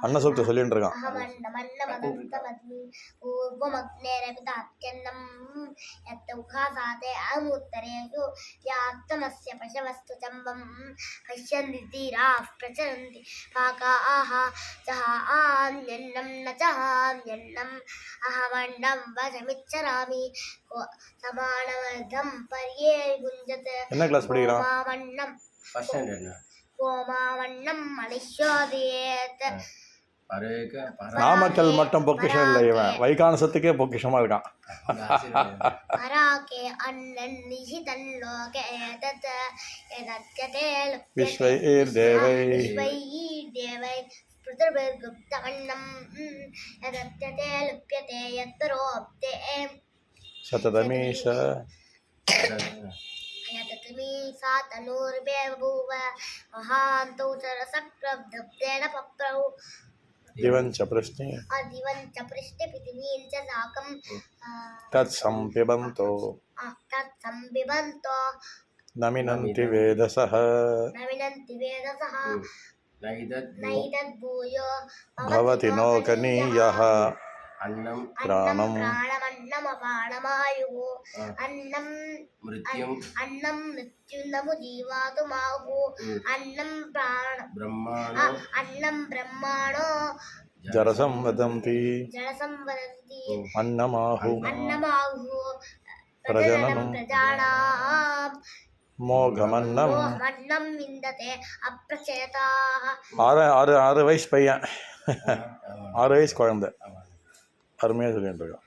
அண்ணன் சொல்லிட்டு சொல்லிட்டு இருக்கான். என்ன கிளாஸ் படிக்கிறான்? நாமக்கல் மட்டும் பொக்கிஷம் இல்லை, இவன் வைகானசத்துக்கே பொக்கிஷமா இருக்கான். சததமீஷ दिवंच प्रश्ने तत्संपिबन्तो नमिनन्ति वेदसः भवति नोकनीयः प्राणम् जरसं वदन्ति अन्नमाहु प्रजननं मोघमन्नम्. ஆறு வயசு பையன், 6 வயசு குழந்தை. அருமையாக சொல்லிட்டு இருக்கான்.